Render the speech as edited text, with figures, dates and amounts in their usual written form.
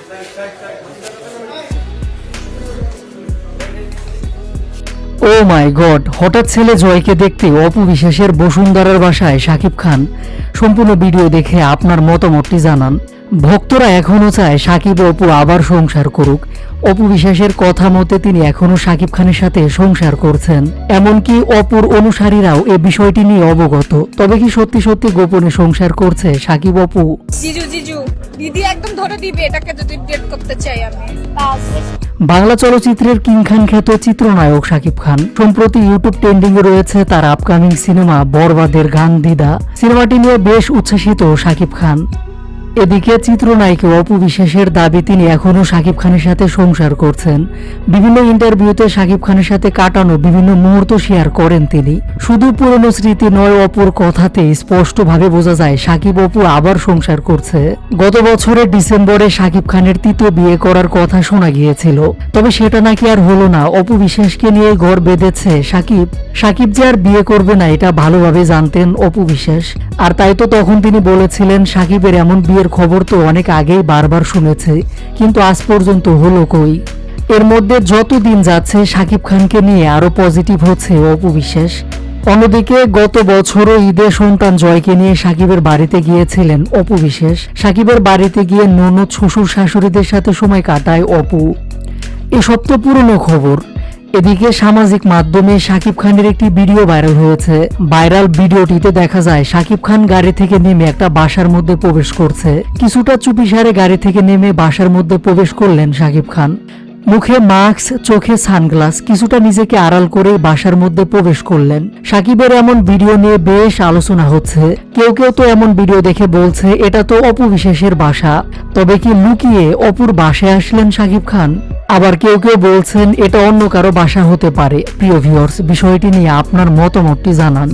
ও মাই god, হঠাৎ ছেলে জয়কে দেখতে অপু বিশ্বাসের বসুন্ধরার বাসায় শাকিব খান। সম্পূর্ণ ভিডিও দেখে আপনার মতামতটি জানান। ভক্তরা এখনও চায় শাকিব অপু আবার সংসার করুক। অপু বিশ্বাসের কথা মতে তিনি এখনও শাকিব খানের সাথে সংসার করছেন। এমনকি অপুর অনুসারীরাও এ বিষয়টি নিয়ে অবগত। তবে কি সত্যি সত্যি গোপনে সংসার করছে শাকিব অপু? জিজু জিজু দিদি একদম ধরে দিবে এটাকে যদি ডেট করতে চাই আমি। বাংলা চলচ্চিত্রের কিং খান খ্যাত চিত্রনায়ক শাকিব খান সম্প্রতি ইউটিউব ট্রেন্ডিং এ রয়েছে তার আপকামিং সিনেমা বরবাদের গান দিদা। সিনেমাটি নিয়ে বেশ উচ্ছ্বসিত শাকিব খান। এদিকে চিত্রনায়িকা অপু বিশ্বাসের দাবি তিনি এখনও শাকিব খানের সাথে সংসার করছেন। বিভিন্ন ইন্টারভিউতে শাকিব খানের সাথে কাটানো বিভিন্ন মুহূর্ত শেয়ার করেন তিনি। শুধু পুরনো স্মৃতি নয়, অপুর কথাতে স্পষ্টভাবে বোঝা যায় শাকিব অপু আবার সংসার করছে। গত বছরের ডিসেম্বরে শাকিব খানের তৃতীয় বিয়ে করার কথা শোনা গিয়েছিল, তবে সেটা নাকি আর হলো না। অপু বিশ্বাসকে নিয়ে ঘর বেঁধেছে শাকিব যে আর বিয়ে করবে না এটা ভালোভাবে জানতেন অপু বিশ্বাস। আর তাই তো তখন তিনি বলেছিলেন শাকিবের এমন বিয়ের খবর তো অনেক আগেই বারবার শুনেছে, কিন্তু আজ পর্যন্ত হলো কই। এর মধ্যে যত দিন যাচ্ছে শাকিব খানকে নিয়ে আরো পজিটিভ হচ্ছে অপু বিশ্বাস। অন্যদিকে গত বছরও ঈদে সন্তান জয়কে নিয়ে শাকিবের বাড়িতে গিয়েছিলেন অপু বিশ্বাস। শাকিবের বাড়িতে গিয়ে ননদ শ্বশুর শাশুড়িদের সাথে সময় কাটায় অপু। এসব তো পুরনো খবর। এদিকে সামাজিক মাধ্যমে শাকিব খানের একটি ভিডিও ভাইরাল হয়েছে। ভাইরাল ভিডিওটিতে দেখা যায় শাকিব খান গাড়ি থেকে নেমে একটা বাসার মধ্যে প্রবেশ করছে। কিছুটা চুপিসারে গাড়ি থেকে নেমে বাসার মধ্যে প্রবেশ করলেন শাকিব খান। মুখে মাস্ক, চোখে সানগ্লাস, কিছুটা নিজেকে আড়াল করে বাসার মধ্যে প্রবেশ করলেন। শাকিবের এমন ভিডিও নিয়ে বেশ আলোচনা হচ্ছে। কেউ কেউ তো এমন ভিডিও দেখে বলছে এটা তো অপু বিশ্বাসের বাসা। তবে কি লুকিয়ে অপুর বাসায় আসলেন শাকিব খান? আবার কেউ কেউ বলছেন এটা অন্য কারো বাসা হতে পারে। প্রিয় ভিউয়ার্স, বিষয়টি নিয়ে আপনার মতামতটি জানান।